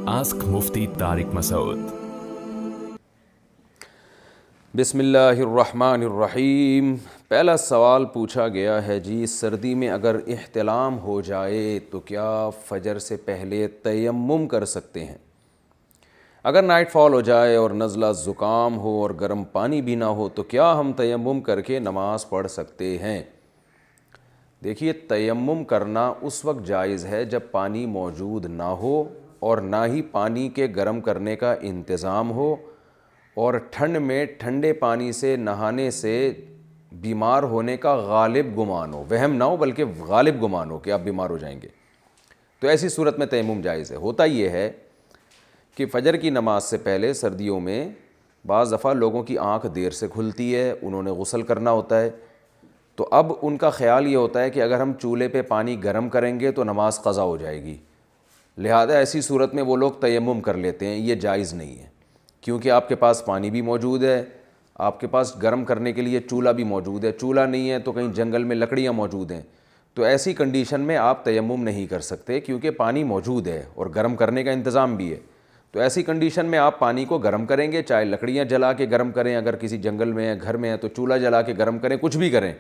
Ask Mufti Tariq Masood. बिस्मिल्लाहिर्रहमानिर्रहीम। पहला सवाल पूछा गया है जी, सर्दी में अगर इह्तिलाम हो जाए तो क्या फ़जर से पहले तयम्मुम कर सकते हैं? अगर नाइट फॉल हो जाए और नज़ला ज़ुकाम हो और गर्म पानी भी ना हो तो क्या हम तयम्मुम करके नमाज़ पढ़ सकते हैं? देखिए, तयम्मुम करना उस वक्त जायज़ है जब पानी मौजूद ना हो और ना ही पानी के गर्म करने का इंतज़ाम हो, और ठंड में ठंडे पानी से नहाने से बीमार होने का गालिब गुमान हो, वहम ना हो बल्कि गालिब गुमान हो कि आप बीमार हो जाएंगे। तो ऐसी सूरत में तयम्मुम जायज़ है। होता ये है कि फ़जर की नमाज से पहले सर्दियों में बाज़ दफ़ा लोगों की आंख देर से खुलती है, उन्होंने गुस्ल करना होता है, तो अब उनका ख़्याल ये होता है कि अगर हम चूल्हे पे पानी गर्म करेंगे तो नमाज क़ज़ा हो जाएगी, लिहाजा ऐसी सूरत में वो लोग तयम्मुम कर लेते हैं। ये जायज़ नहीं है, क्योंकि आपके पास पानी भी मौजूद है, आपके पास गर्म करने के लिए चूल्हा भी मौजूद है, चूल्हा नहीं है तो कहीं जंगल में लकड़ियाँ मौजूद हैं, तो ऐसी कंडीशन में आप तयम्मुम नहीं कर सकते क्योंकि पानी मौजूद है और गर्म करने का इंतज़ाम भी है। तो ऐसी कंडीशन में आप पानी को गर्म करेंगे, चाहे लकड़ियाँ जला के गर्म करें, अगर किसी जंगल में है, घर में है तो चूल्हा जला के गर्म करें, कुछ भी करें,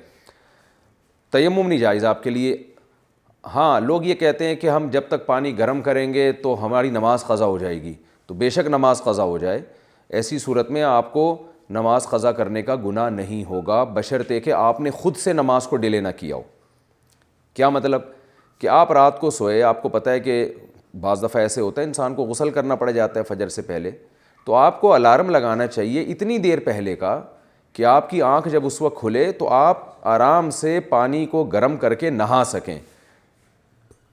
तयम्मुम नहीं जायज़ आपके लिए। हाँ, लोग ये कहते हैं कि हम जब तक पानी गर्म करेंगे तो हमारी नमाज़ क़ज़ा हो जाएगी, तो बेशक नमाज क़ज़ा हो जाए, ऐसी सूरत में आपको नमाज क़ज़ा करने का गुनाह नहीं होगा, बशर्ते कि आपने ख़ुद से नमाज को डिले ना किया हो। क्या मतलब कि आप रात को सोए, आपको पता है कि बाज़ दफ़ा ऐसे होता है इंसान को गुस्ल करना पड़ जाता है फ़जर से पहले, तो आपको अलार्म लगाना चाहिए इतनी देर पहले का कि आपकी आँख जब उस वक्त खुले तो आप आराम से पानी को गर्म करके नहा सकें।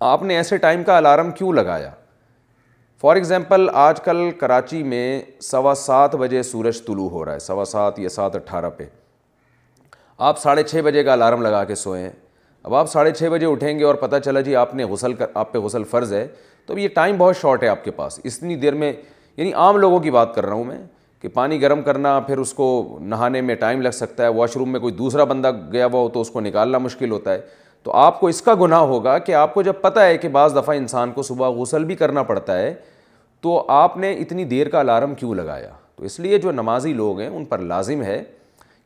आपने ऐसे टाइम का अलार्म क्यों लगाया? फॉर एग्ज़ाम्पल, आजकल कराची में 7:15 बजे सूरज तुलू हो रहा है, 7:15 या 7:18 पे। आप 6:30 बजे का अलार्म लगा के सोए हैं। अब आप 6:30 बजे उठेंगे और पता चला जी आप पे गुस्ल फ़र्ज़ है, तो ये टाइम बहुत शॉर्ट है आपके पास। इतनी देर में, यानी आम लोगों की बात कर रहा हूँ मैं, कि पानी गर्म करना, फिर उसको नहाने में टाइम लग सकता है, वॉशरूम में कोई दूसरा बंदा गया हुआ हो तो उसको निकालना मुश्किल होता है। तो आपको इसका गुनाह होगा कि आपको जब पता है कि बाज़ दफ़ा इंसान को सुबह गुस्ल भी करना पड़ता है, तो आपने इतनी देर का अलार्म क्यों लगाया? तो इसलिए जो नमाजी लोग हैं उन पर लाजिम है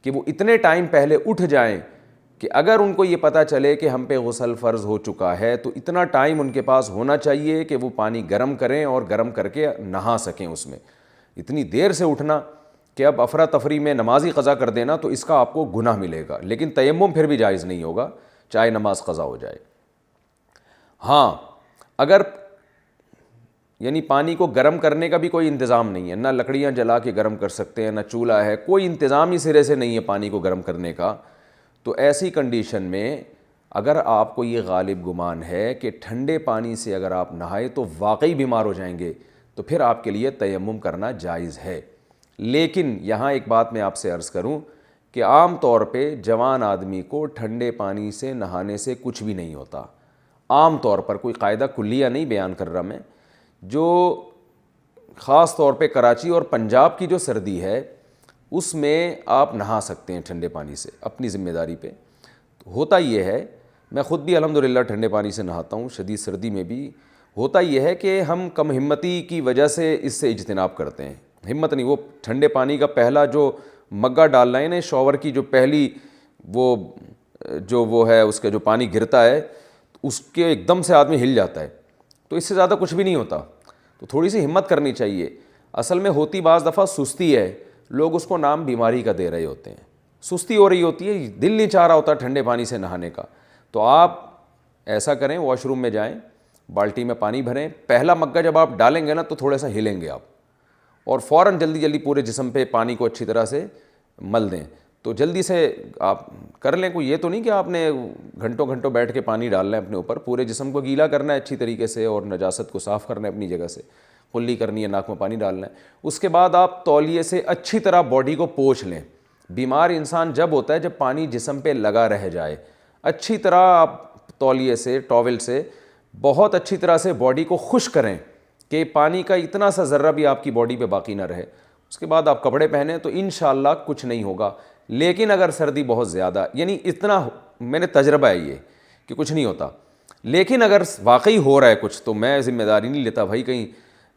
कि वो इतने टाइम पहले उठ जाएं कि अगर उनको ये पता चले कि हम पे गुस्ल फ़र्ज़ हो चुका है तो इतना टाइम उनके पास होना चाहिए कि वो पानी गर्म करें और गर्म करके नहा सकें उसमें। इतनी देर से उठना कि अब अफरा तफरी में नमाज़ी क़ज़ा कर देना, तो इसका आपको गुनाह मिलेगा, लेकिन तयम्मुम फिर भी जायज़ नहीं होगा, चाहे नमाज क़ज़ा हो जाए। हाँ, अगर यानी पानी को गर्म करने का भी कोई इंतज़ाम नहीं है, ना लकड़ियाँ जला के गर्म कर सकते हैं, ना चूल्हा है, कोई इंतज़ाम ही सिरे से नहीं है पानी को गर्म करने का, तो ऐसी कंडीशन में अगर आपको ये गालिब गुमान है कि ठंडे पानी से अगर आप नहाए तो वाकई बीमार हो जाएंगे, तो फिर आपके लिए तयम्मुम करना जायज़ है। लेकिन यहाँ एक बात मैं आपसे अर्ज़ करूँ कि आम तौर पे जवान आदमी को ठंडे पानी से नहाने से कुछ भी नहीं होता। आम तौर पर, कोई कायदा कुल्लिया नहीं बयान कर रहा मैं, जो ख़ास तौर पे कराची और पंजाब की जो सर्दी है उसमें आप नहा सकते हैं ठंडे पानी से अपनी ज़िम्मेदारी पे। तो होता ये है, मैं ख़ुद भी अल्हम्दुलिल्लाह ठंडे पानी से नहाता हूँ शदीद सर्दी में भी। होता ये है कि हम कम हिम्मती की वजह से इससे इज्तिनाब करते हैं। हिम्मत नहीं, वो ठंडे पानी का पहला जो मग्गा डालना है ना, शॉवर की जो पहली वो है उसका जो पानी गिरता है, उसके एकदम से आदमी हिल जाता है, तो इससे ज़्यादा कुछ भी नहीं होता। तो थोड़ी सी हिम्मत करनी चाहिए। असल में होती बाज़ दफ़ा सुस्ती है, लोग उसको नाम बीमारी का दे रहे होते हैं, सुस्ती हो रही होती है, दिल नहीं चाह रहा होता ठंडे पानी से नहाने का। तो आप ऐसा करें, वॉशरूम में जाएं, बाल्टी में पानी भरें, पहला मग्गा जब आप डालेंगे ना तो थोड़ा सा हिलेंगे आप, और फ़ौरन जल्दी जल्दी पूरे जिस्म पे पानी को अच्छी तरह से मल दें। तो जल्दी से आप कर लें। कोई ये तो नहीं कि आपने घंटों घंटों बैठ के पानी डालना है अपने ऊपर, पूरे जिस्म को गीला करना है अच्छी तरीके से और नजासत को साफ़ करना है अपनी जगह से, कुल्ली करनी है, नाक में पानी डालना है। उसके बाद आप तौलिए से अच्छी तरह बॉडी को पोंछ लें। बीमार इंसान जब होता है जब पानी जिस्म पे लगा रह जाए, अच्छी तरह आप तौलिए से, टॉवल से बहुत अच्छी तरह से बॉडी को खुश करें कि पानी का इतना सा ज़र्रा भी आपकी बॉडी पे बाकी ना रहे। उसके बाद आप कपड़े पहने तो इंशाअल्लाह कुछ नहीं होगा। लेकिन अगर सर्दी बहुत ज़्यादा, यानी इतना मैंने तजर्बा है ये कि कुछ नहीं होता, लेकिन अगर वाकई हो रहा है कुछ तो मैं ज़िम्मेदारी नहीं लेता भाई, कहीं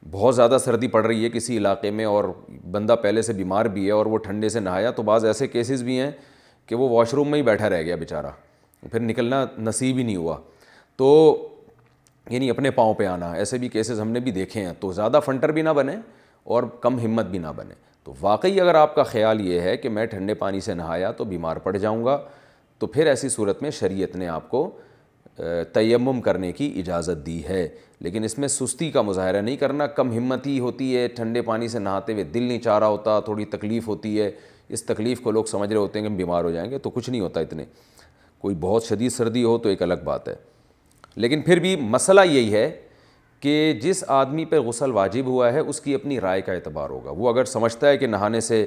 بہت زیادہ سردی پڑ رہی ہے کسی علاقے میں اور بندہ پہلے سے بیمار بھی ہے اور وہ ٹھنڈے سے نہایا، تو بعض ایسے کیسز بھی ہیں کہ وہ واش روم میں ہی بیٹھا رہ گیا بیچارہ، پھر نکلنا نصیب ہی نہیں ہوا، تو یعنی اپنے پاؤں پہ آنا، ایسے بھی کیسز ہم نے بھی دیکھے ہیں۔ تو زیادہ فنٹر بھی نہ بنے اور کم ہمت بھی نہ بنے۔ تو واقعی اگر آپ کا خیال یہ ہے کہ میں ٹھنڈے پانی سے نہایا تو بیمار پڑ جاؤں گا، تو پھر ایسی صورت میں شریعت نے آپ کو تیمم کرنے کی اجازت دی ہے، لیکن اس میں سستی کا مظاہرہ نہیں کرنا، کم ہمتی ہوتی ہے، ٹھنڈے پانی سے نہاتے ہوئے دل نہیں چاہ رہا ہوتا، تھوڑی تکلیف ہوتی ہے، اس تکلیف کو لوگ سمجھ رہے ہوتے ہیں کہ ہم بیمار ہو جائیں گے، تو کچھ نہیں ہوتا اتنے، کوئی بہت شدید سردی ہو تو ایک الگ بات ہے۔ لیکن پھر بھی مسئلہ یہی ہے کہ جس آدمی پہ غسل واجب ہوا ہے اس کی اپنی رائے کا اعتبار ہوگا۔ وہ اگر سمجھتا ہے کہ نہانے سے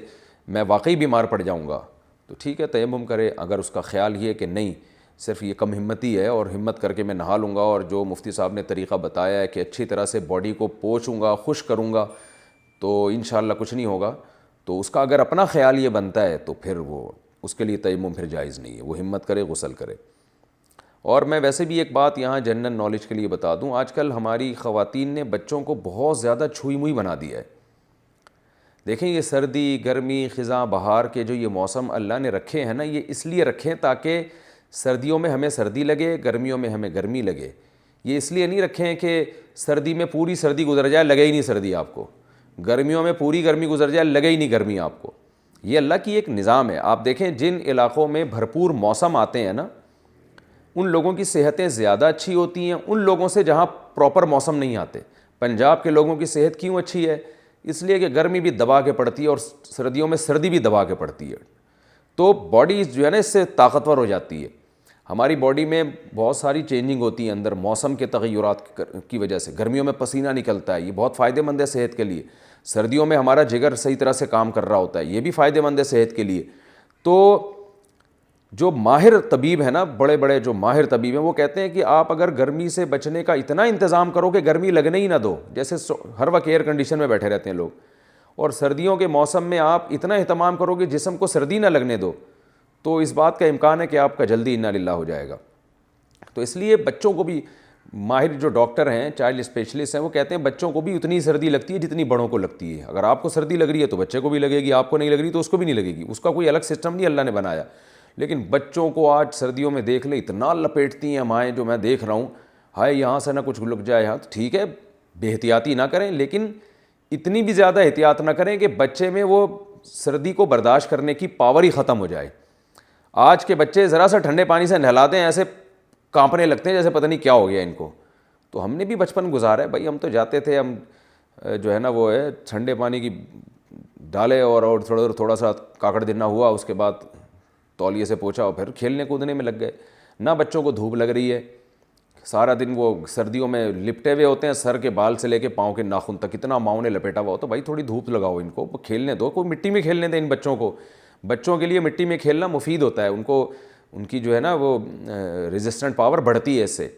میں واقعی بیمار پڑ جاؤں گا تو ٹھیک ہے تیمم کرے، اگر اس کا خیال یہ ہے کہ نہیں صرف یہ کم ہمتی ہے اور ہمت کر کے میں نہا لوں گا اور جو مفتی صاحب نے طریقہ بتایا ہے کہ اچھی طرح سے باڈی کو پوچھوں گا، خشک کروں گا تو انشاءاللہ کچھ نہیں ہوگا، تو اس کا اگر اپنا خیال یہ بنتا ہے تو پھر وہ اس کے لیے تیمم پھر جائز نہیں ہے، وہ ہمت کرے غسل کرے۔ اور میں ویسے بھی ایک بات یہاں جنرل نالج کے لیے بتا دوں، آج کل ہماری خواتین نے بچوں کو بہت زیادہ چھوئی موئی بنا دیا ہے۔ دیکھیں یہ سردی، گرمی، خزاں، بہار کے جو یہ موسم اللہ نے رکھے ہیں نا، یہ اس لیے رکھیں تاکہ سردیوں میں ہمیں سردی لگے، گرمیوں میں ہمیں گرمی لگے۔ یہ اس لیے نہیں رکھیں کہ سردی میں پوری سردی گزر جائے لگے ہی نہیں سردی آپ کو، گرمیوں میں پوری گرمی گزر جائے لگے ہی نہیں گرمی آپ کو۔ یہ اللہ کی ایک نظام ہے۔ آپ دیکھیں جن علاقوں میں بھرپور موسم آتے ہیں نا، ان لوگوں کی صحتیں زیادہ اچھی ہوتی ہیں ان لوگوں سے جہاں پراپر موسم نہیں آتے۔ پنجاب کے لوگوں کی صحت کیوں اچھی ہے؟ اس لیے کہ گرمی بھی دبا کے پڑتی ہے اور سردیوں میں سردی بھی دبا کے پڑتی ہے، تو باڈی جو ہے نا اس سے طاقتور ہو جاتی ہے۔ ہماری باڈی میں بہت ساری چینجنگ ہوتی ہیں اندر موسم کے تغیرات کی وجہ سے۔ گرمیوں میں پسینہ نکلتا ہے، یہ بہت فائدہ مند ہے صحت کے لیے۔ سردیوں میں ہمارا جگر صحیح طرح سے کام کر رہا ہوتا ہے، یہ بھی فائدہ مند ہے صحت کے لیے۔ تو جو ماہر طبیب ہیں نا، بڑے بڑے جو ماہر طبیب ہیں، وہ کہتے ہیں کہ آپ اگر گرمی سے بچنے کا اتنا انتظام کرو کہ گرمی لگنے ہی نہ دو، جیسے ہر وقت ایئر کنڈیشن میں بیٹھے رہتے ہیں لوگ، اور سردیوں کے موسم میں آپ اتنا اہتمام کرو کہ جسم کو سردی نہ لگنے دو، تو اس بات کا امکان ہے کہ آپ کا جلدی انا للہ ہو جائے گا۔ تو اس لیے بچوں کو بھی، ماہر جو ڈاکٹر ہیں، چائلڈ اسپیشلسٹ ہیں، وہ کہتے ہیں بچوں کو بھی اتنی سردی لگتی ہے جتنی بڑوں کو لگتی ہے۔ اگر آپ کو سردی لگ رہی ہے تو بچے کو بھی لگے گی، آپ کو نہیں لگ رہی تو اس کو بھی نہیں لگے گی، اس کا کوئی الگ سسٹم نہیں اللہ نے بنایا۔ لیکن بچوں کو آج سردیوں میں دیکھ لیں اتنا لپیٹتی ہیں مائیں، جو میں دیکھ رہا ہوں، ہائے یہاں سے نہ کچھ لگ جائے، ہاں تو ٹھیک ہے بے احتیاطی نہ کریں، لیکن اتنی بھی زیادہ احتیاط نہ کریں کہ بچے میں وہ سردی کو برداشت کرنے کی پاور ہی ختم ہو جائے۔ آج کے بچے ذرا سا ٹھنڈے پانی سے نہلاتے ہیں ایسے کانپنے لگتے ہیں جیسے پتہ نہیں کیا ہو گیا ان کو۔ تو ہم نے بھی بچپن گزارا ہے بھائی، ہم تو جاتے تھے، ہم جو ہے نا وہ ہے ٹھنڈے پانی کی ڈالے اور تھوڑا سا کاکڑ دینا ہوا، اس کے بعد تولیے سے پوچھا اور پھر کھیلنے کودنے میں لگ گئے۔ نہ بچوں کو دھوپ لگ رہی ہے، سارا دن وہ سردیوں میں لپٹے ہوئے ہوتے ہیں، سر کے بال سے لے کے پاؤں کے ناخن تک اتنا ماؤں نے لپیٹا ہوا ہو، تو بھائی تھوڑی دھوپ لگاؤ ان کو، کھیلنے دو، کوئی مٹی میں کھیلنے دیں ان بچوں کو۔ بچوں کے لیے مٹی میں کھیلنا مفید ہوتا ہے، ان کو ان کی جو ہے نا وہ ریزسٹنٹ پاور بڑھتی ہے اس سے۔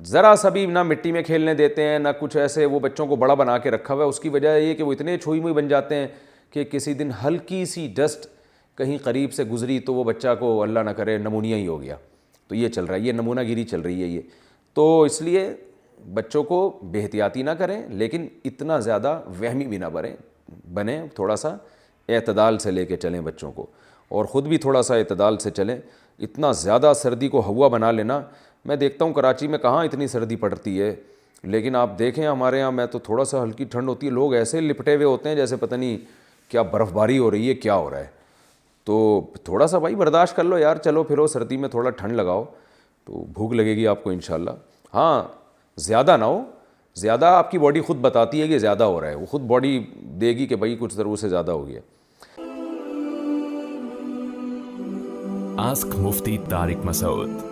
ذرا سا بھی نہ مٹی میں کھیلنے دیتے ہیں نہ کچھ، ایسے وہ بچوں کو بڑا بنا کے رکھا ہوا ہے۔ اس کی وجہ یہ کہ وہ اتنے چھوئی موئی بن جاتے ہیں کہ کسی دن ہلکی سی ڈسٹ کہیں قریب سے گزری تو وہ بچہ کو اللہ نہ کرے نمونیا ہی ہو گیا۔ تو یہ چل رہا ہے، یہ نمونہ گیری چل رہی ہے یہ۔ تو اس لیے بچوں کو بے احتیاطی نہ کریں، لیکن اتنا زیادہ وہمی بھی نہ بنیں، تھوڑا سا اعتدال سے لے کے چلیں بچوں کو، اور خود بھی تھوڑا سا اعتدال سے چلیں۔ اتنا زیادہ سردی کو ہوا بنا لینا، میں دیکھتا ہوں کراچی میں کہاں اتنی سردی پڑتی ہے، لیکن آپ دیکھیں ہمارے ہاں میں تو تھوڑا سا ہلکی ٹھنڈ ہوتی ہے، لوگ ایسے لپٹے ہوئے ہوتے ہیں جیسے پتہ نہیں کیا برف باری ہو رہی ہے، کیا ہو رہا ہے۔ تو تھوڑا سا بھائی برداشت کر لو یار، چلو پھرو سردی میں تھوڑا ٹھنڈ لگاؤ تو بھوک لگے گی آپ کو انشاءاللہ۔ ہاں زیادہ نہ ہو، زیادہ آپ کی باڈی خود بتاتی ہے کہ زیادہ ہو رہا ہے، وہ خود باڈی دے گی کہ بھائی کچھ ضرور سے زیادہ ہو گیا۔ Ask Mufti Tariq Masood.